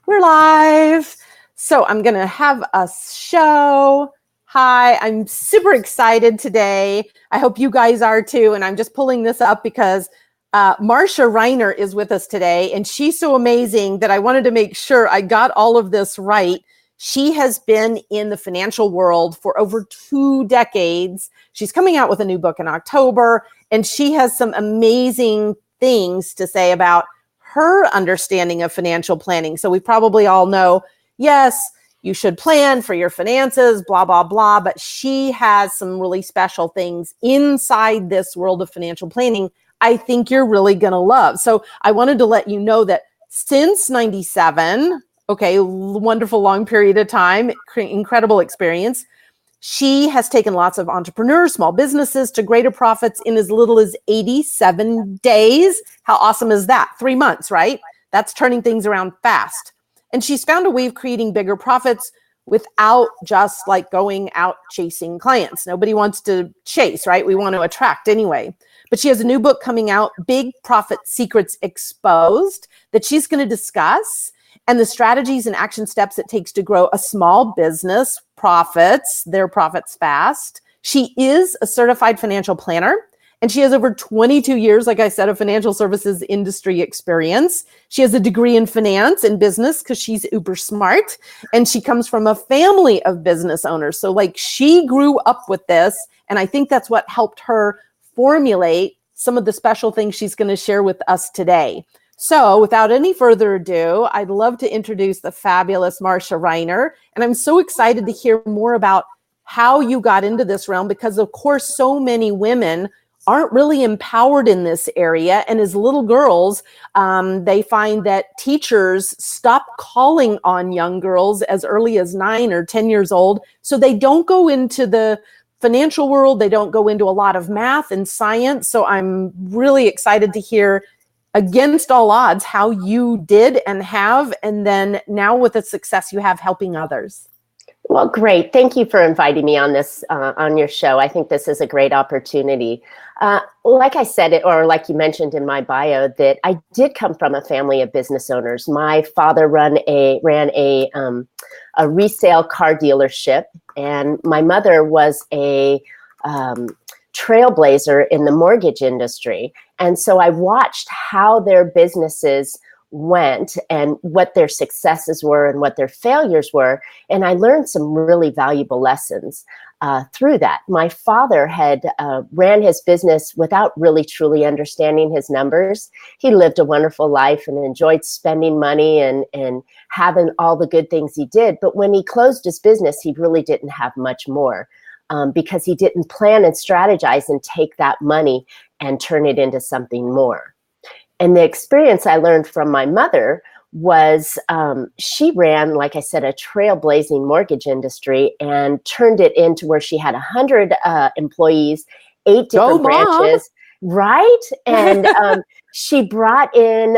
We're live. So I'm going to have a show. Hi, I'm super excited today. I hope you guys are too. And I'm just pulling this up because Marsha Reiner is with us today. And she's so amazing that I wanted to make sure I got all of this right. She has been in the financial world for over 2 decades. She's coming out with a new book in October. And she has some amazing things to say about her understanding of financial planning. So we probably all know, yes, you should plan for your finances, blah, blah, blah. But she has some really special things inside this world of financial planning I think you're really going to love. So I wanted to let you know that since 97, okay, wonderful long period of time, incredible experience. She has taken lots of entrepreneurs, small businesses to greater profits in as little as 87 days. How awesome is that? 3 months, right? That's turning things around fast. And she's found a way of creating bigger profits without just like going out chasing clients. Nobody wants to chase, right? We want to attract anyway. But she has a new book coming out, Big Profit Secrets Exposed, that she's going to discuss, and the strategies and action steps it takes to grow a small business their profits fast. She is a certified financial planner, and she has over 22 years, like I said, of financial services industry experience. She has a degree in finance and business because she's uber smart, and she comes from a family of business owners. So like she grew up with this, and I think that's what helped her formulate some of the special things she's going to share with us today. So without any further ado, I'd love to introduce the fabulous Marsha Reiner. And I'm so excited to hear more about how you got into this realm because, of course, so many women aren't really empowered in this area. And as little girls, they find that teachers stop calling on young girls as early as 9 or 10 years old. So they don't go into the financial world. They don't go into a lot of math and science. So I'm really excited to hear, against all odds, how you did and have, and then now with the success you have helping others. Well, great. Thank you for inviting me on this, on your show. I think this is a great opportunity. Like I said, or like you mentioned in my bio, that I did come from a family of business owners. My father ran a resale car dealership, and my mother was a trailblazer in the mortgage industry. And so I watched how their businesses went and what their successes were and what their failures were. And I learned some really valuable lessons through that. My father had ran his business without really truly understanding his numbers. He lived a wonderful life and enjoyed spending money and having all the good things he did. But when he closed his business, he really didn't have much more. Because he didn't plan and strategize and take that money and turn it into something more. And the experience I learned from my mother was she ran, like I said, a trailblazing mortgage industry and turned it into where she had 100 employees, 8 different branches. Right. And she brought in,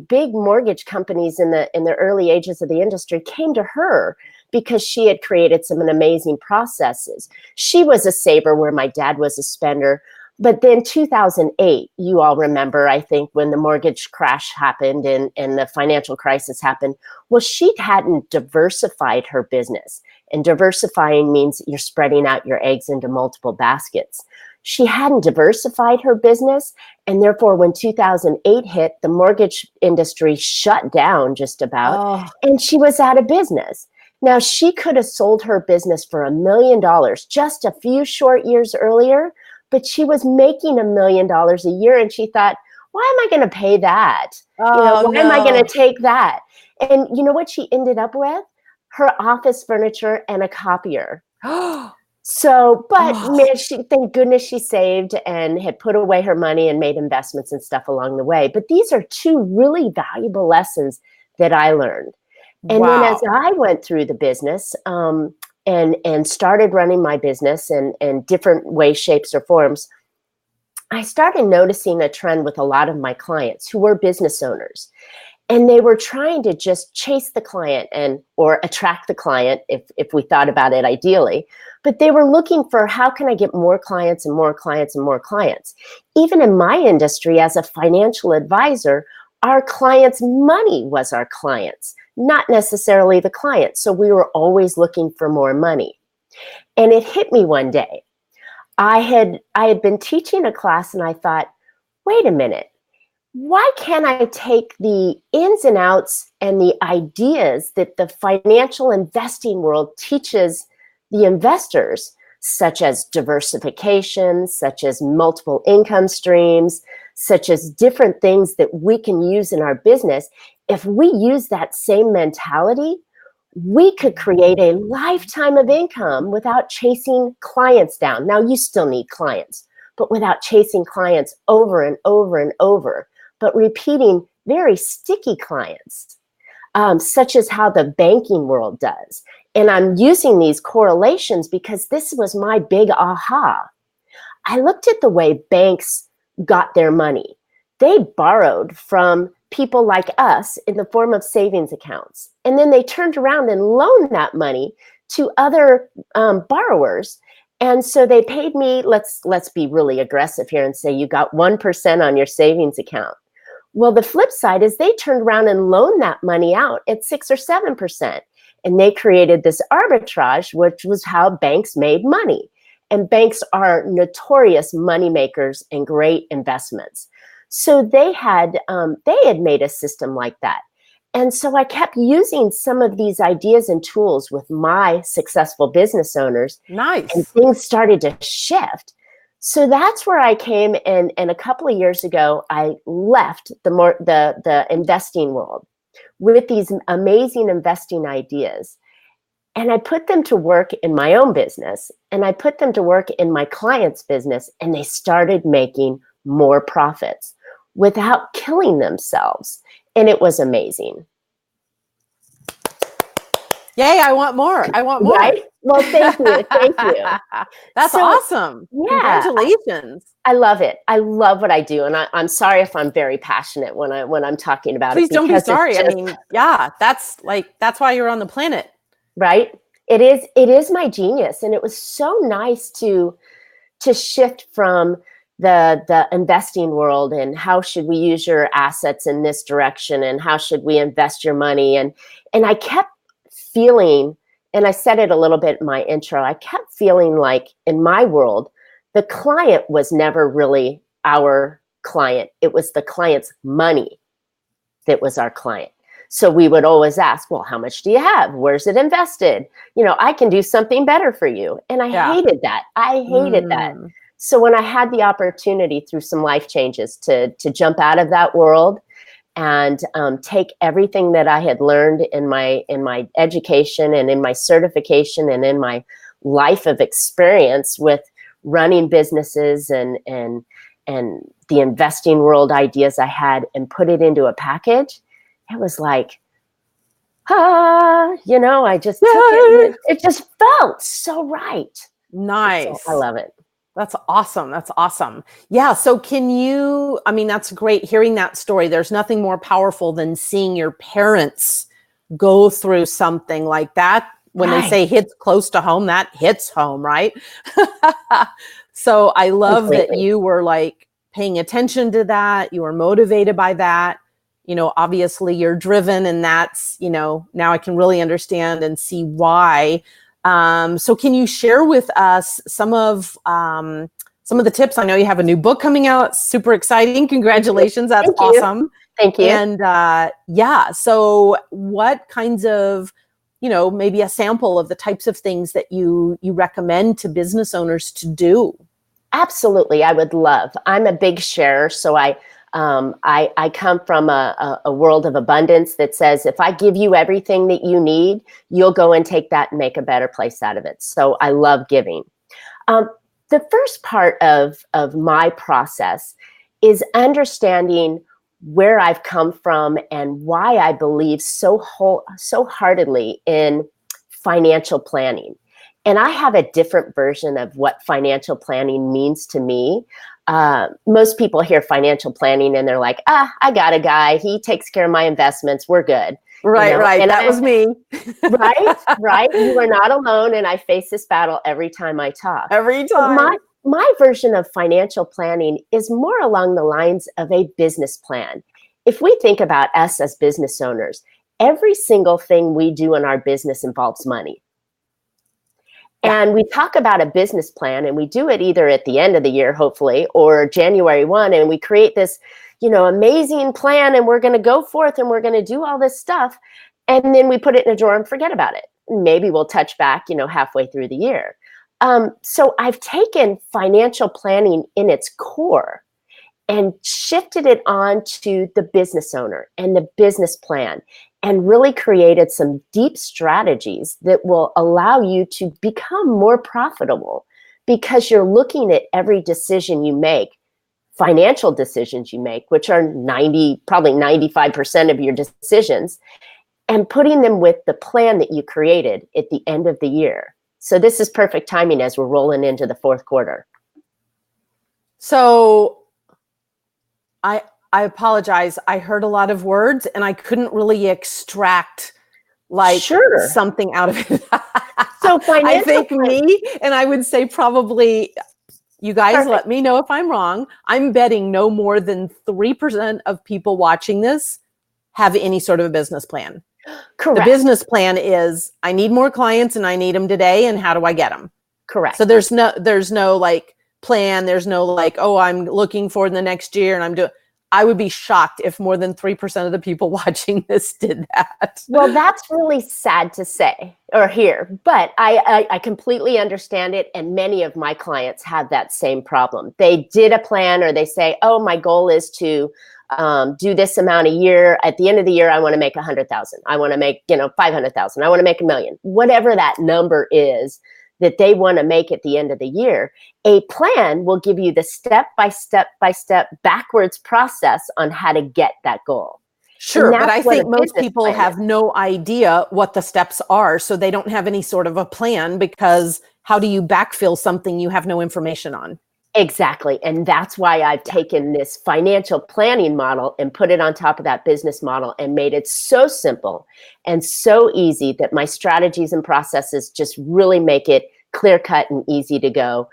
big mortgage companies in the early ages of the industry came to her because she had created some amazing processes. She was a saver where my dad was a spender. But then 2008, you all remember, I think, when the mortgage crash happened and the financial crisis happened. Well, she hadn't diversified her business. And diversifying means you're spreading out your eggs into multiple baskets. She hadn't diversified her business. And therefore, when 2008 hit, the mortgage industry shut down just about, and she was out of business. Now, she could have sold her business for $1 million just a few short years earlier, but she was making $1 million a year. And she thought, why am I going to pay that? Why am I going to take that? And you know what she ended up with? Her office furniture and a copier. So, man, thank goodness she saved and had put away her money and made investments and stuff along the way. But these are 2 really valuable lessons that I learned. And then as I went through the business and started running my business in different ways, shapes, or forms, I started noticing a trend with a lot of my clients who were business owners. And they were trying to just chase the client or attract the client if we thought about it ideally. But they were looking for, how can I get more clients and more clients and more clients? Even in my industry as a financial advisor, our clients' money was our clients, not necessarily the client. So we were always looking for more money. And it hit me one day. I had been teaching a class and I thought, wait a minute, why can't I take the ins and outs and the ideas that the financial investing world teaches the investors, such as diversification, such as multiple income streams, such as different things that we can use in our business. If we use that same mentality, we could create a lifetime of income without chasing clients down. Now, you still need clients, but without chasing clients over and over and over, but repeating very sticky clients, such as how the banking world does. And I'm using these correlations because this was my big aha. I looked at the way banks got their money. They borrowed from people like us in the form of savings accounts. And then they turned around and loaned that money to other borrowers. And so they paid me, let's be really aggressive here and say you got 1% on your savings account. Well, the flip side is they turned around and loaned that money out at 6 or 7%. And they created this arbitrage, which was how banks made money. And banks are notorious money makers and great investments. So they had made a system like that. And so I kept using some of these ideas and tools with my successful business owners. Nice. And things started to shift. So that's where I came, and a couple of years ago, I left the investing world with these amazing investing ideas. And I put them to work in my own business, and I put them to work in my client's business, and they started making more profits without killing themselves. And it was amazing. Yay, I want more. I want more. Right? Well, thank you. Thank you. That's awesome. Yeah, congratulations. I love it. I love what I do. And I'm sorry if I'm very passionate when I'm talking about it. Please don't be sorry. I mean, yeah, that's why you're on the planet. Right? It is my genius. And it was so nice to shift from the investing world and how should we use your assets in this direction and how should we invest your money. And I kept feeling, and I said it a little bit in my intro, I kept feeling like in my world, the client was never really our client. It was the client's money that was our client. So we would always ask, well, how much do you have? Where's it invested? I can do something better for you. And I hated that. I hated that. So when I had the opportunity through some life changes to jump out of that world and take everything that I had learned in my education and in my certification and in my life of experience with running businesses and the investing world ideas I had and put it into a package, it was like, I just took it. It just felt so right. Nice. So I love it. That's awesome. That's awesome. Yeah. So that's great hearing that story. There's nothing more powerful than seeing your parents go through something like that. When they say hits close to home, that hits home, right? So I love that you were like paying attention to that. You were motivated by that. Obviously you're driven, and that's, now I can really understand and see why. So can you share with us some of the tips? I know you have a new book coming out. Super exciting. Congratulations. That's awesome. Thank you. And so what kinds of, maybe a sample of the types of things that you recommend to business owners to do? Absolutely. I would love. I'm a big sharer. So I come from a world of abundance that says, if I give you everything that you need, you'll go and take that and make a better place out of it. So I love giving. The first part of my process is understanding where I've come from and why I believe so heartedly in financial planning. And I have a different version of what financial planning means to me. Most people hear financial planning and they're like, I got a guy. He takes care of my investments. We're good. Right, right. And that was me. Right. You are not alone. And I face this battle every time I talk. Every time. My version of financial planning is more along the lines of a business plan. if we think about us as business owners, every single thing we do in our business involves money. And we talk about a business plan, and we do it either at the end of the year, hopefully, or January 1, and we create this, amazing plan, and we're going to go forth and we're going to do all this stuff. And then we put it in a drawer and forget about it. Maybe we'll touch back, halfway through the year. So I've taken financial planning in its core and shifted it on to the business owner and the business plan, and really created some deep strategies that will allow you to become more profitable, because you're looking at every decision you make, financial decisions you make, which are probably 95% of your decisions, and putting them with the plan that you created at the end of the year. So this is perfect timing as we're rolling into the fourth quarter. So I apologize. I heard a lot of words and I couldn't really extract something out of it. So I think and I would say probably, you guys let me know if I'm wrong. I'm betting no more than 3% of people watching this have any sort of a business plan. Correct. The business plan is, I need more clients and I need them today, and how do I get them? Correct. So there's no plan. There's no I'm looking for the next year and I'm doing. I would be shocked if more than 3% of the people watching this did that. Well, that's really sad to say or hear, but I completely understand it. And many of my clients have that same problem. They did a plan, or they say, oh, my goal is to do this amount a year. At the end of the year, I want to make 100,000. I want to make, 500,000. I want to make $1 million, whatever that number is that they want to make at the end of the year. A plan will give you the step-by-step backwards process on how to get that goal. Sure, but I think most people have no idea what the steps are, so they don't have any sort of a plan, because how do you backfill something you have no information on? Exactly. And that's why I've taken this financial planning model and put it on top of that business model and made it so simple and so easy that my strategies and processes just really make it clear cut and easy to go.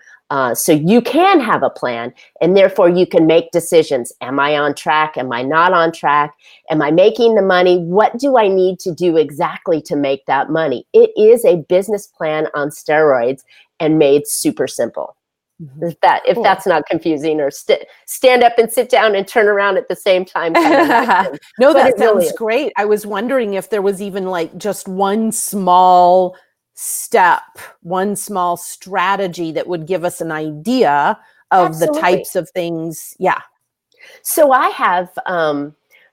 So you can have a plan, and therefore you can make decisions. Am I on track? Am I not on track? Am I making the money? What do I need to do exactly to make that money? It is a business plan on steroids and made super simple. If that's not confusing, or stand up and sit down and turn around at the same time. No, that sounds great. I was wondering if there was even just one small step, one small strategy that would give us an idea of the types of things. Yeah. So I have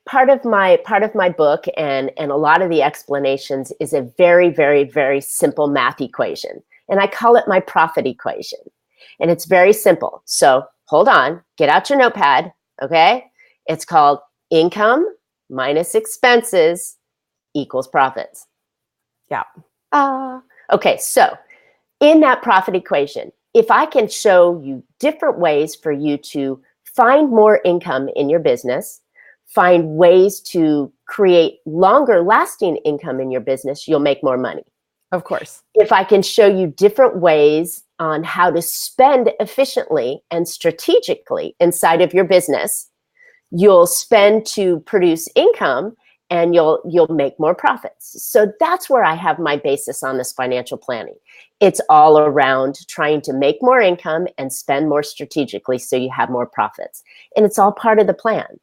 part of my book and a lot of the explanations is a very, very, very simple math equation, and I call it my profit equation. And it's very simple. So hold on, get out your notepad, okay? It's called income minus expenses equals profits. Yeah. Okay, so in that profit equation, if I can show you different ways for you to find more income in your business, find ways to create longer lasting income in your business, you'll make more money. Of course. If I can show you different ways on how to spend efficiently and strategically inside of your business, you'll spend to produce income, and you'll make more profits. So that's where I have my basis on this financial planning. It's all around trying to make more income and spend more strategically so you have more profits. And it's all part of the plan.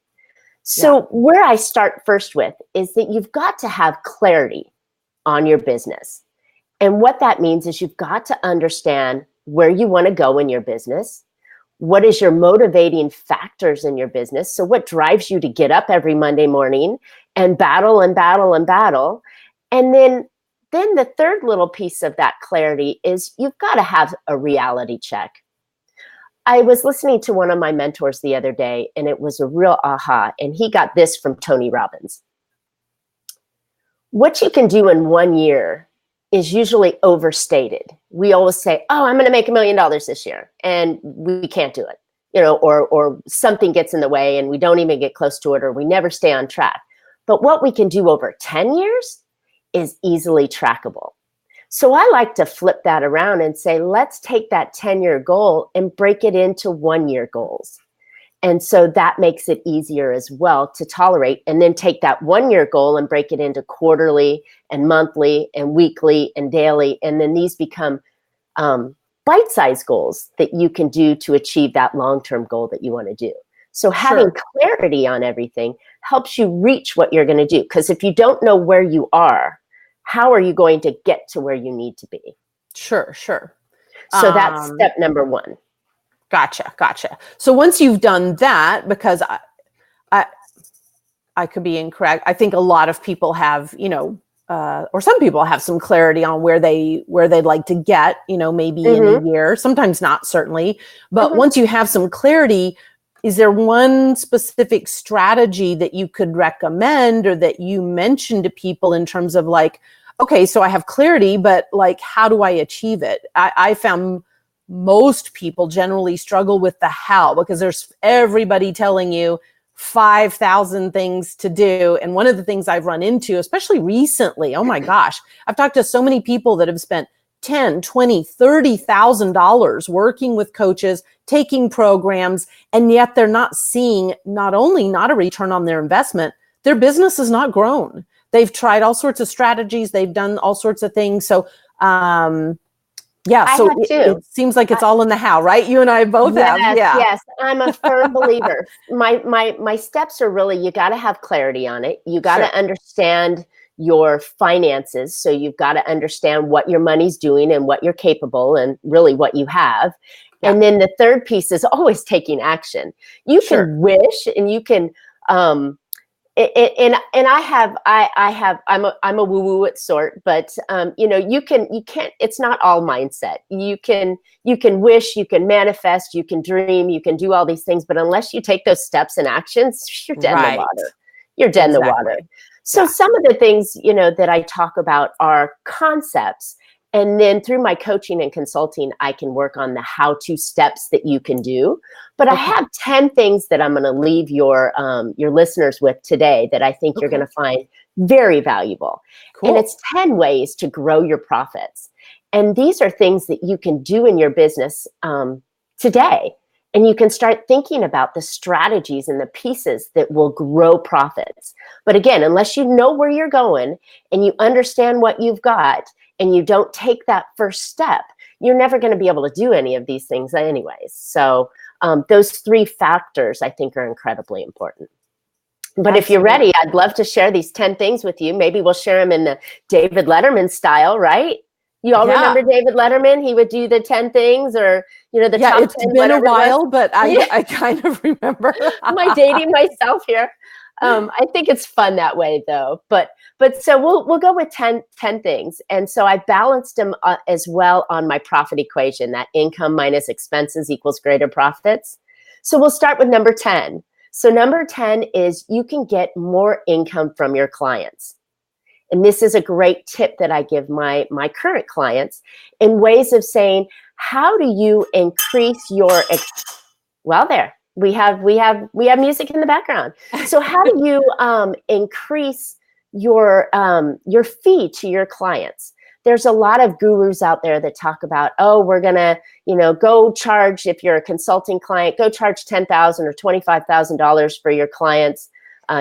So where I start first with is that you've got to have clarity on your business. And what that means is you've got to understand where you want to go in your business. What is your motivating factors in your business? So what drives you to get up every Monday morning and battle and battle and battle? And then the third little piece of that clarity is you've got to have a reality check. I was listening to one of my mentors the other day, and it was a real aha. And he got this from Tony Robbins. What you can do in 1 year is usually overstated. We always say, oh, I'm going to make $1 million this year, and we can't do it, or something gets in the way and we don't even get close to it, or we never stay on track. But what we can do over 10 years is easily trackable. So I like to flip that around and say, let's take that 10-year goal and break it into 1-year goals. And so that makes it easier as well to tolerate, and then take that 1-year goal and break it into quarterly and monthly and weekly and daily. And then these become bite-sized goals that you can do to achieve that long-term goal that you want to do. So having clarity on everything helps you reach what you're going to do. Because if you don't know where you are, how are you going to get to where you need to be? Sure. So that's step number 1. Gotcha. So once you've done that, because I could be incorrect, I think a lot of people have, or some people have some clarity on where they'd like to get, maybe in a year, sometimes not, certainly. But once you have some clarity, is there one specific strategy that you could recommend or that you mention to people in terms of like, okay, so I have clarity, but like, how do I achieve it? I found most people generally struggle with the how, because there's everybody telling you 5,000 things to do. And one of the things I've run into, especially recently, oh my gosh, I've talked to so many people that have spent $10, $20, $30,000 working with coaches, taking programs, and yet they're not seeing not only not a return on their investment, their business is not grown. They've tried all sorts of strategies. They've done all sorts of things. So, so it seems like it's all in the how, right? You and I both have. Yeah. Yes, I'm a firm believer. My steps are really, you got to have clarity on it. You got to understand your finances. So you've got to understand what your money's doing and what you're capable and really what you have. Yeah. And then the third piece is always taking action. You can wish, and you can, I'm a woo-woo at sort, but you can't, it's not all mindset. You can wish, you can manifest, you can dream, you can do all these things, but unless you take those steps and actions, you're dead in the water. You're dead in the water. So some of the things, that I talk about are concepts. And then through my coaching and consulting, I can work on the how-to steps that you can do. But I have 10 things that I'm going to leave your listeners with today that I think you're going to find very valuable. Cool. And it's 10 ways to grow your profits. And these are things that you can do in your business today. And you can start thinking about the strategies and the pieces that will grow profits. But again, unless you know where you're going and you understand what you've got, and you don't take that first step, you're never going to be able to do any of these things anyways. So those 3 factors, I think, are incredibly important. But if you're ready, I'd love to share these 10 things with you. Maybe we'll share them in the David Letterman style, right? You all remember David Letterman? He would do the 10 things, or, the top 10. It's been a while, but I kind of remember. Am I dating myself here? I think it's fun that way, though. But so we'll go with 10 things. And so I balanced them as well on my profit equation, that income minus expenses equals greater profits. So we'll start with number 10. So number 10 is you can get more income from your clients. And this is a great tip that I give my current clients in ways of saying, how do you increase your we have music in the background. So how do you increase your fee to your clients? There's a lot of gurus out there that talk about, we're gonna, go charge, if you're a consulting client, go charge $10,000 or $25,000 for your clients,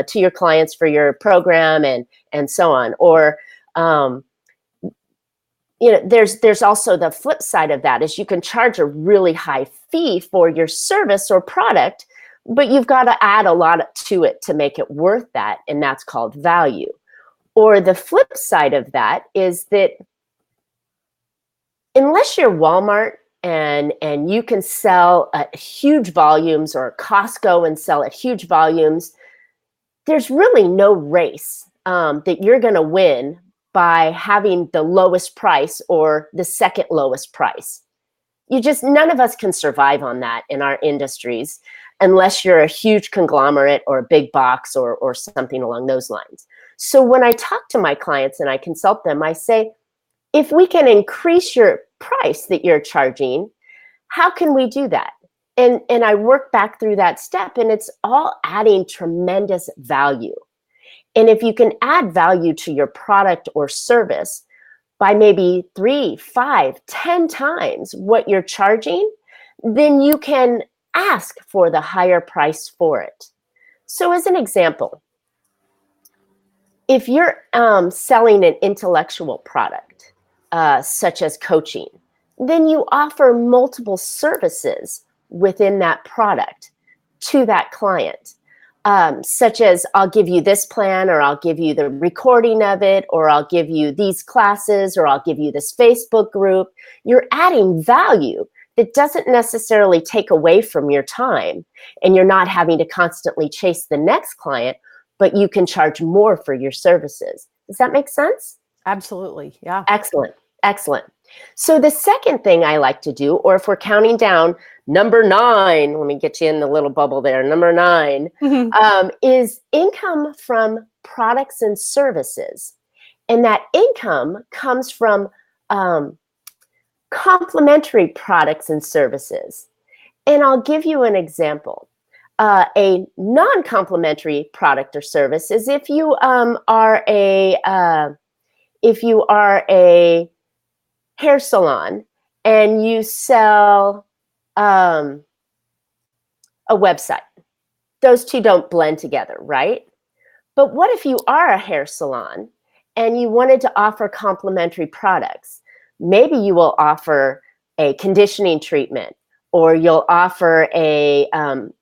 to your clients for your program, and so on. Or there's also the flip side of that, is you can charge a really high fee for your service or product, but you've got to add a lot to it to make it worth that, and that's called value. Or the flip side of that is that unless you're Walmart and you can sell at huge volumes, or Costco and sell at huge volumes, there's really no race that you're going to win by having the lowest price or the second lowest price. None of us can survive on that in our industries unless you're a huge conglomerate or a big box or something along those lines. So when I talk to my clients and I consult them, I say, if we can increase your price that you're charging, how can we do that? And I work back through that step, and it's all adding tremendous value. And if you can add value to your product or service by maybe 3, 5, 10 times what you're charging, then you can ask for the higher price for it. So as an example, if you're selling an intellectual product, such as coaching, then you offer multiple services within that product to that client, such as I'll give you this plan, or I'll give you the recording of it, or I'll give you these classes, or I'll give you this Facebook group. You're adding value that doesn't necessarily take away from your time, and you're not having to constantly chase the next client, but you can charge more for your services. Does that make sense? Absolutely. Yeah. Excellent. Excellent. So the second thing I like to do, or if we're counting down, number 9, let me get you in the little bubble there, number 9, is income from products and services. And that income comes from complementary products and services. And I'll give you an example. A non-complementary product or service is if you are a hair salon and you sell a website. Those two don't blend together, right? But what if you are a hair salon and you wanted to offer complementary products? Maybe you will offer a conditioning treatment, or you'll offer a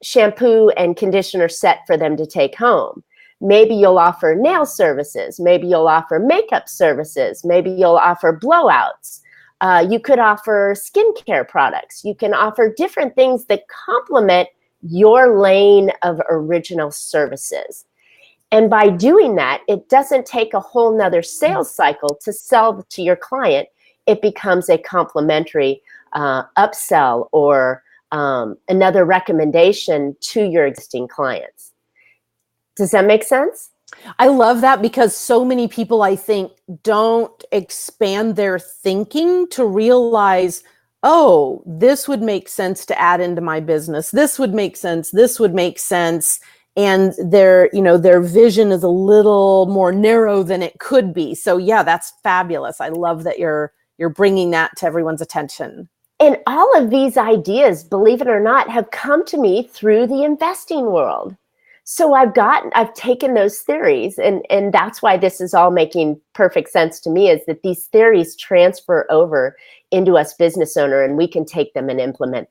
shampoo and conditioner set for them to take home. Maybe you'll offer nail services. Maybe you'll offer makeup services. Maybe you'll offer blowouts. You could offer skincare products. You can offer different things that complement your lane of original services. And by doing that, it doesn't take a whole nother sales cycle to sell to your client. It becomes a complementary upsell or another recommendation to your existing clients. Does that make sense? I love that, because so many people, I think, don't expand their thinking to realize, oh, this would make sense to add into my business. This would make sense. This would make sense. And their vision is a little more narrow than it could be. So yeah, that's fabulous. I love that you're bringing that to everyone's attention. And all of these ideas, believe it or not, have come to me through the investing world. So I've taken those theories, and that's why this is all making perfect sense to me, is that these theories transfer over into us business owner, and we can take them and implement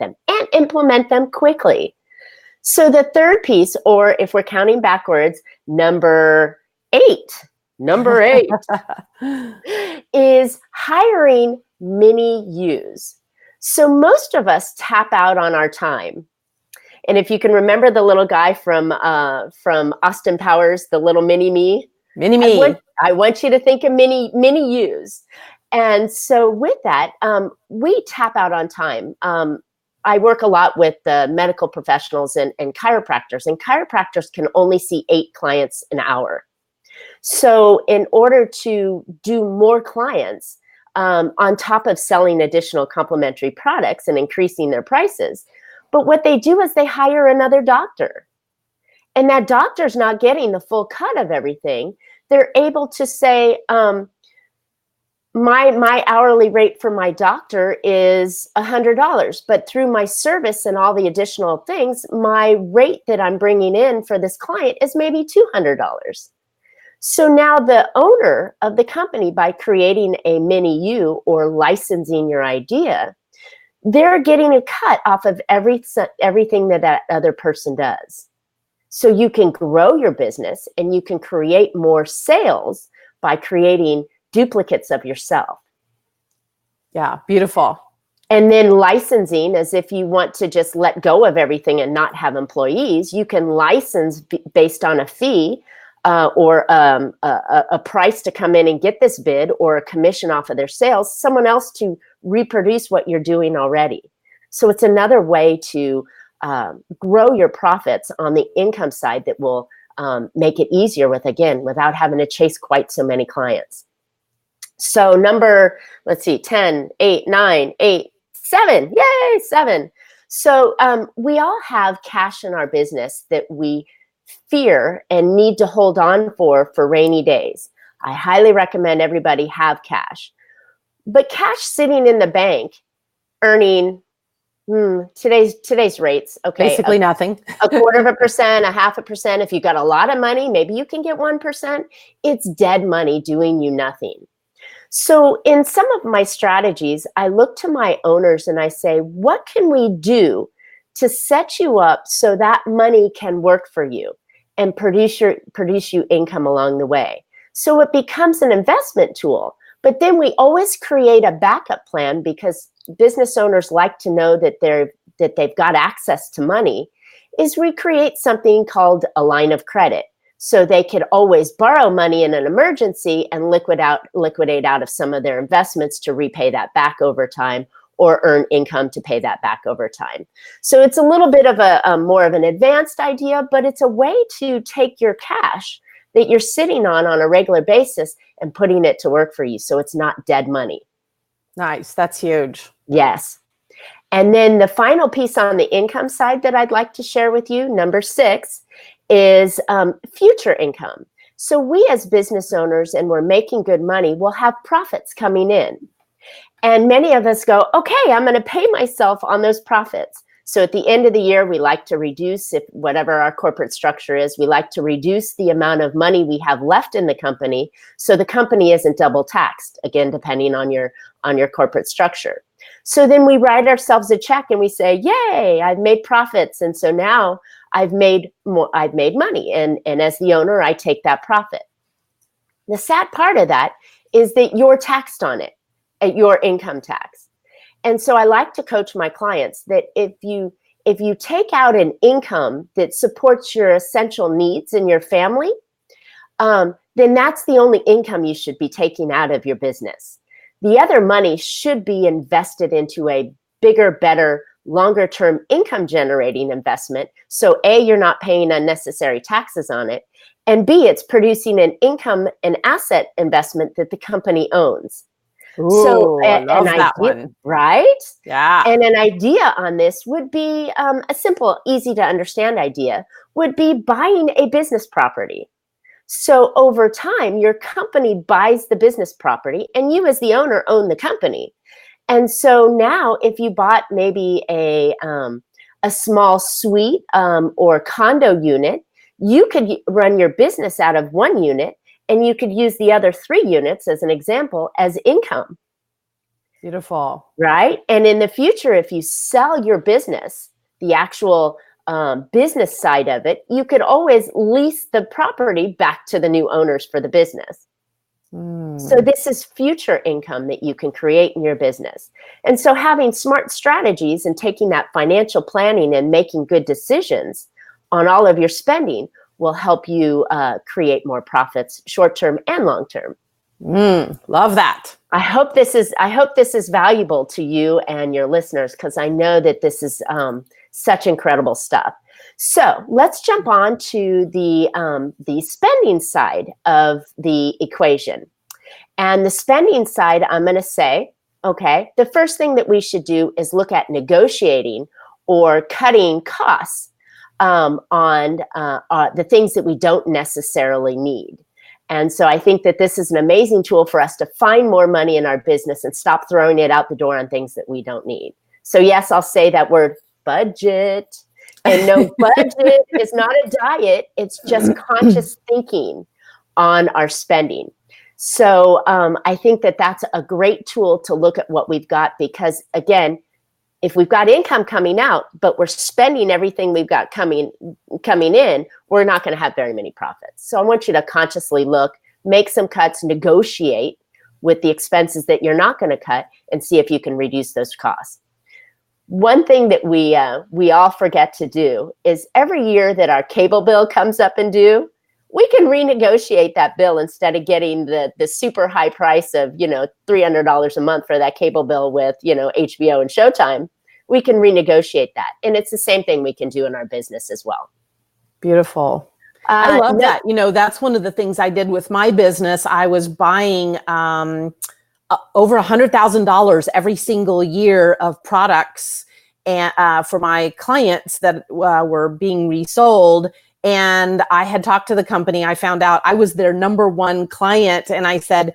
them quickly. So the third piece, or if we're counting backwards, number 8 is hiring mini U's. So most of us tap out on our time. And if you can remember the little guy from Austin Powers, the little mini-me. Mini-me. I want you to think of mini U's. And so with that, we tap out on time. I work a lot with medical professionals and chiropractors, and chiropractors can only see 8 clients an hour. So in order to do more clients, on top of selling additional complementary products and increasing their prices, but what they do is they hire another doctor. And that doctor's not getting the full cut of everything. They're able to say, my hourly rate for my doctor is $100, but through my service and all the additional things, my rate that I'm bringing in for this client is maybe $200. So now the owner of the company, by creating a mini U or licensing your idea, they're getting a cut off of everything that other person does. So you can grow your business and you can create more sales by creating duplicates of yourself. Yeah, beautiful. And then licensing, as if you want to just let go of everything and not have employees, you can license based on a fee or a price to come in and get this bid, or a commission off of their sales, someone else to reproduce what you're doing already. So it's another way to grow your profits on the income side that will make it easier without having to chase quite so many clients. So number, 10, 8, 9, 8, 7, yay, 7. So we all have cash in our business that we fear and need to hold on for rainy days. I highly recommend everybody have cash. But cash sitting in the bank, earning Today's rates. Okay. Basically nothing. A 1/4%, a 0.5%. If you got a lot of money, maybe you can get 1%. It's dead money doing you nothing. So in some of my strategies, I look to my owners and I say, what can we do to set you up so that money can work for you and produce you income along the way? So it becomes an investment tool. But then we always create a backup plan, because business owners like to know that they've got access to money, is we create something called a line of credit. So they could always borrow money in an emergency and liquidate out of some of their investments to repay that back over time, or earn income to pay that back over time. So it's a little bit of a more of an advanced idea, but it's a way to take your cash that you're sitting on a regular basis and putting it to work for you, so it's not dead money. Nice. That's huge. Yes. And then the final piece on the income side that I'd like to share with you, number 6, is future income. So we as business owners, and we're making good money, will have profits coming in. And many of us go, okay, I'm going to pay myself on those profits. So at the end of the year, we like to reduce, if whatever our corporate structure is, we like to reduce the amount of money we have left in the company, so the company isn't double taxed, again, depending on your corporate structure. So then we write ourselves a check and we say, yay, I've made profits. And so now I've made money. And as the owner, I take that profit. The sad part of that is that you're taxed on it at your income tax. And so I like to coach my clients that if you take out an income that supports your essential needs in your family, then that's the only income you should be taking out of your business. The other money should be invested into a bigger, better, longer term income generating investment. So A, you're not paying unnecessary taxes on it. And B, it's producing an income and asset investment that the company owns. Ooh, so I love that one. Right? Yeah. And an idea on this would be a simple, easy to understand idea would be buying a business property. So over time, your company buys the business property and you as the owner own the company. And so now if you bought maybe a small suite or condo unit, you could run your business out of one unit, and you could use the other 3 units, as an example, as income. Beautiful. Right? And in the future, if you sell your business, the actual business side of it, you could always lease the property back to the new owners for the business. So this is future income that you can create in your business. And so having smart strategies and taking that financial planning and making good decisions on all of your spending will help you create more profits, short-term and long-term. Love that. I hope this is valuable to you and your listeners, because I know that this is such incredible stuff. So let's jump on to the spending side of the equation. And the spending side, I'm going to say, okay, the first thing that we should do is look at negotiating or cutting costs on the things that we don't necessarily need. And so I think that this is an amazing tool for us to find more money in our business and stop throwing it out the door on things that we don't need. So yes, I'll say that word, budget. And no, budget is not a diet. It's just conscious thinking on our spending. So I think that that's a great tool to look at what we've got, because again, if we've got income coming out, but we're spending everything we've got coming in, we're not going to have very many profits. So I want you to consciously look, make some cuts, negotiate with the expenses that you're not going to cut, and see if you can reduce those costs. One thing that we all forget to do is every year that our cable bill comes up and due, we can renegotiate that bill. Instead of getting the super high price of, $300 a month for that cable bill with, HBO and Showtime, we can renegotiate that. And it's the same thing we can do in our business as well. Beautiful. I love that. That's one of the things I did with my business. I was buying over $100,000 every single year of products and for my clients that were being resold. And I had talked to the company. I found out I was their number one client. And I said,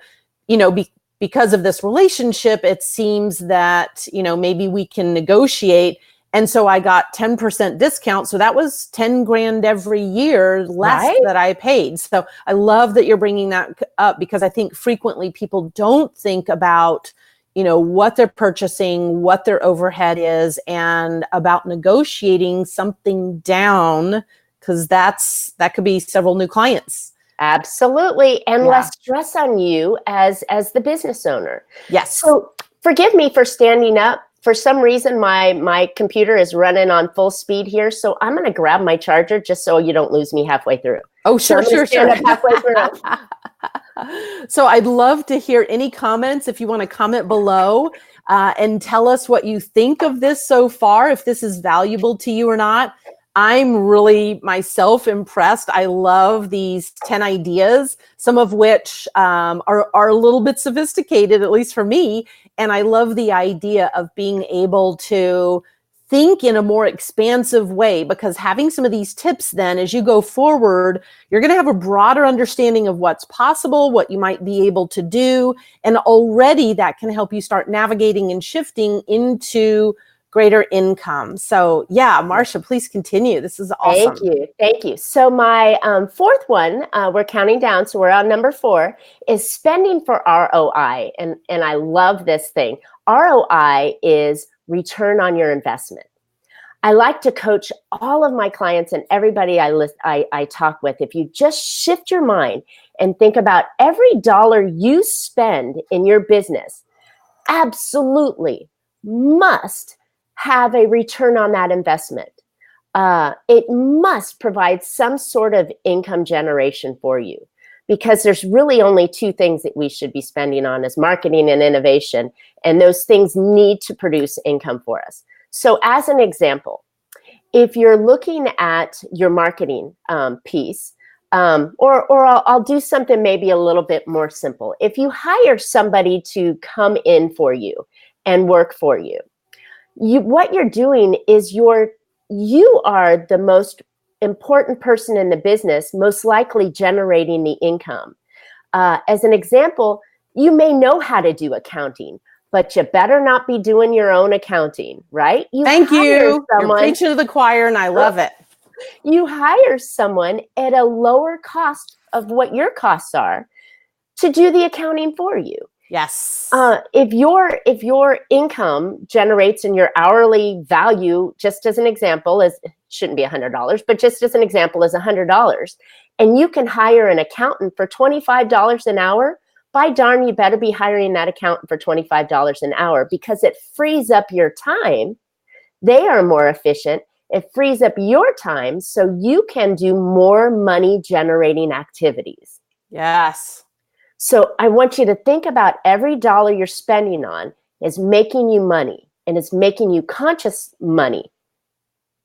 because of this relationship, it seems that, maybe we can negotiate. And so I got 10% discount. So that was 10 grand every year less that I paid. So I love that you're bringing that up, because I think frequently people don't think about, what they're purchasing, what their overhead is, and about negotiating something down, because that could be several new clients. Absolutely. And less stress on you as the business owner. Yes. So forgive me for standing up. For some reason, my computer is running on full speed here. So I'm going to grab my charger just so you don't lose me halfway through. Oh, sure, so sure. Halfway through. So I'd love to hear any comments. If you want to comment below and tell us what you think of this so far, if this is valuable to you or not. I'm really myself impressed. I love these 10 ideas, some of which are a little bit sophisticated, at least for me. And I love the idea of being able to think in a more expansive way, because having some of these tips then as you go forward, you're going to have a broader understanding of what's possible, what you might be able to do. And already that can help you start navigating and shifting into greater income. So yeah, Marcia, please continue. This is awesome. Thank you. So my fourth one, we're counting down, so we're on number 4, is spending for ROI. And I love this thing. ROI is return on your investment. I like to coach all of my clients and everybody I talk with. If you just shift your mind and think about every dollar you spend in your business, absolutely must have a return on that investment. It must provide some sort of income generation for you, because there's really only 2 things that we should be spending on, is marketing and innovation. And those things need to produce income for us. So as an example, if you're looking at your marketing piece, or I'll do something maybe a little bit more simple. If you hire somebody to come in for you and work for you, what you're doing is you are the most important person in the business, most likely generating the income. As an example, you may know how to do accounting, but you better not be doing your own accounting, right? Thank you. You're preaching to the choir, and I love it. You hire someone at a lower cost of what your costs are to do the accounting for you. Yes. If your income generates in your hourly value, just as an example, it shouldn't be $100, but just as an example, is $100, and you can hire an accountant for $25 an hour, by darn, you better be hiring that accountant for $25 an hour, because it frees up your time. They are more efficient. It frees up your time so you can do more money generating activities. Yes. So I want you to think about every dollar you're spending on is making you money, and it's making you conscious money.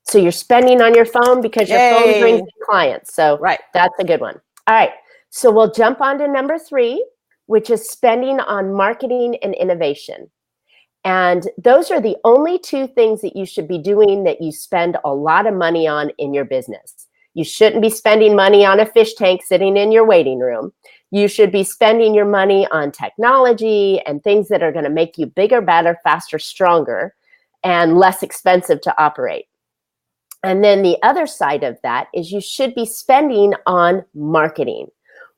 So you're spending on your phone because your phone brings in clients. So that's a good one. All right. So we'll jump on to number 3, which is spending on marketing and innovation. And those are the only 2 things that you should be doing that you spend a lot of money on in your business. You shouldn't be spending money on a fish tank sitting in your waiting room. You should be spending your money on technology and things that are going to make you bigger, better, faster, stronger, and less expensive to operate. And then the other side of that is you should be spending on marketing.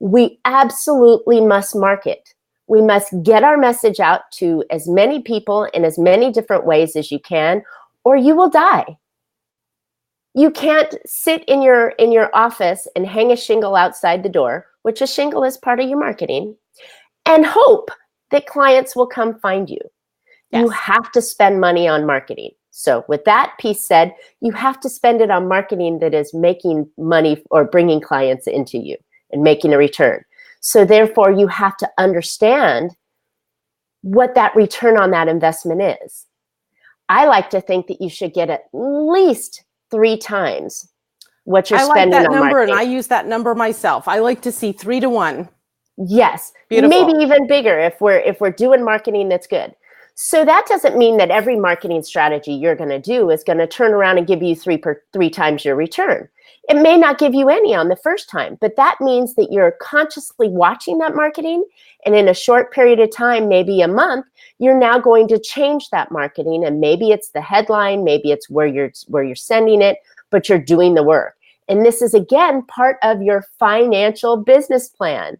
We absolutely must market. We must get our message out to as many people in as many different ways as you can, or you will die. You can't sit in your office and hang a shingle outside the door, which a shingle is part of your marketing, and hope that clients will come find you. Yes. You have to spend money on marketing. So with that piece said, you have to spend it on marketing that is making money or bringing clients into you and making a return. So therefore, you have to understand what that return on that investment is. I like to think that you should get at least 3 times what you're spending on marketing. I like that number, and I use that number myself. I like to see 3 to 1. Yes, beautiful. Maybe even bigger if we're doing marketing that's good. So that doesn't mean that every marketing strategy you're going to do is going to turn around and give you 3 times your return. It may not give you any on the first time, but that means that you're consciously watching that marketing And in a short period of time, maybe a month, you're now going to change that marketing. And maybe it's the headline, maybe it's where you're sending it, but you're doing the work. And this is, again, part of your financial business plan.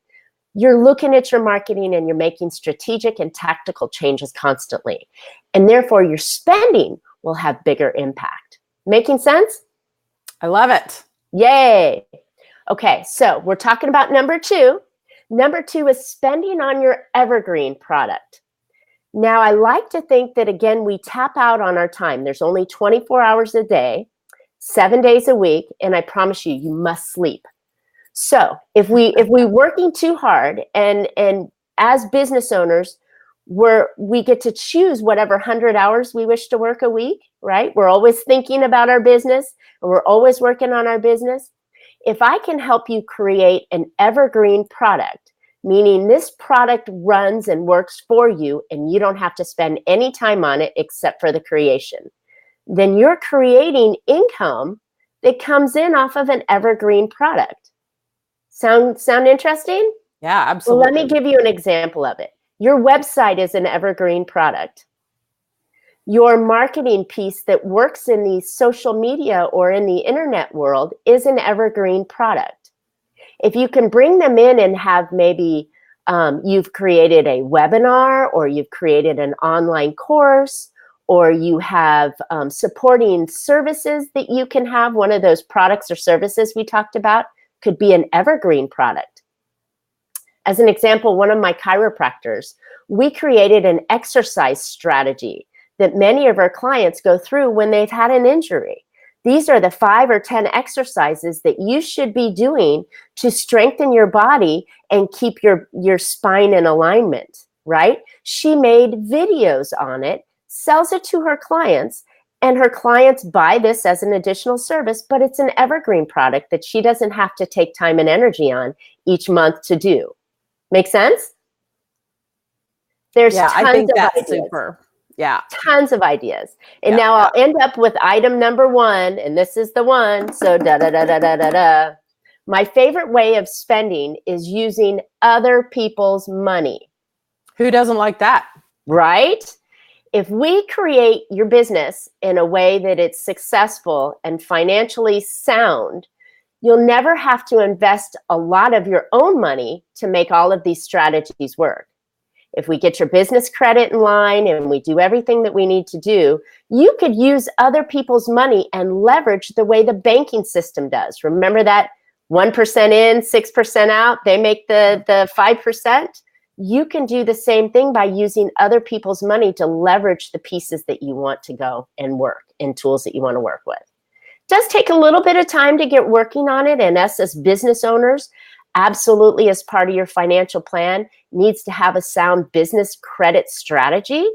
You're looking at your marketing and you're making strategic and tactical changes constantly. And therefore, your spending will have bigger impact. Making sense? I love it. Yay. Okay, so we're talking about number 2. Number 2 is spending on your evergreen product. Now, I like to think that, again, we tap out on our time. There's only 24 hours a day, 7 days a week, and I promise you, you must sleep. So if we're working too hard, and as business owners, we get to choose whatever 100 hours we wish to work a week, right? We're always thinking about our business, and we're always working on our business. If I can help you create an evergreen product, meaning this product runs and works for you, and you don't have to spend any time on it except for the creation, then you're creating income that comes in off of an evergreen product. Sound interesting? Yeah, absolutely. Well, let me give you an example of it. Your website is an evergreen product. Your marketing piece that works in the social media or in the internet world is an evergreen product. If you can bring them in and have maybe you've created a webinar, or you've created an online course, or you have supporting services that you can have, one of those products or services we talked about could be an evergreen product. As an example, one of my chiropractors, we created an exercise strategy that many of our clients go through when they've had an injury. These are the 5 or 10 exercises that you should be doing to strengthen your body and keep your spine in alignment, right? She made videos on it, sells it to her clients, and her clients buy this as an additional service, but it's an evergreen product that she doesn't have to take time and energy on each month to do. Make sense? There's tons I think of that's ideas. super. Yeah. Tons of ideas. And now I'll end up with item number 1, and this is the one. So da-da-da-da-da-da-da. My favorite way of spending is using other people's money. Who doesn't like that? Right? If we create your business in a way that it's successful and financially sound, you'll never have to invest a lot of your own money to make all of these strategies work. If we get your business credit in line and we do everything that we need to do, you could use other people's money and leverage the way the banking system does. Remember that 1% in, 6% out, they make the 5%? You can do the same thing by using other people's money to leverage the pieces that you want to go and work, and tools that you want to work with. It does take a little bit of time to get working on it, and us as business owners, absolutely, as part of your financial plan, needs to have a sound business credit strategy.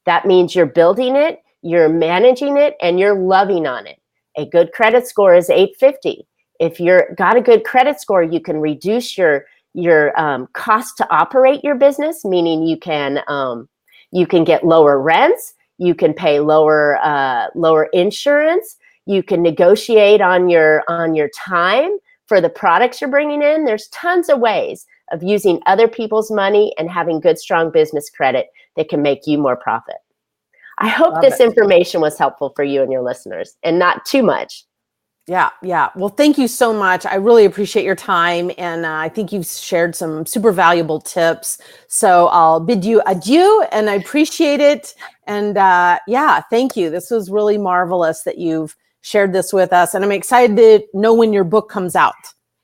That means you're building it, you're managing it, and you're loving on it. A good credit score is 850. If you're got a good credit score, you can reduce your cost to operate your business, meaning you can get lower rents, you can pay lower insurance, you can negotiate on your time for the products you're bringing in. There's tons of ways of using other people's money and having good, strong business credit that can make you more profit. I hope this information was helpful for you and your listeners, and not too much. Yeah. Well, thank you so much. I really appreciate your time. And I think you've shared some super valuable tips. So I'll bid you adieu, and I appreciate it. And thank you. This was really marvelous that you've shared this with us. And I'm excited to know when your book comes out.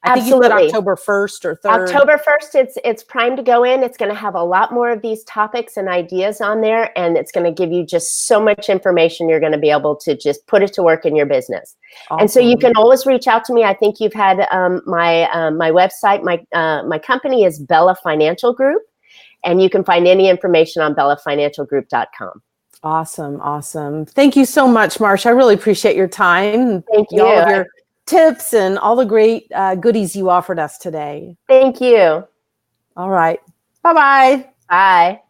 I think you said October 1st or 3rd. October 1st, it's primed to go in. It's going to have a lot more of these topics and ideas on there, and it's going to give you just so much information. You're going to be able to just put it to work in your business. Awesome. And so you can always reach out to me. I think you've had my website. My company is Bella Financial Group, and you can find any information on bellafinancialgroup.com. Awesome. Thank you so much, Marsha. I really appreciate your time. Thank you. All of your tips and all the great goodies you offered us today. Thank you. All right. Bye-bye. Bye.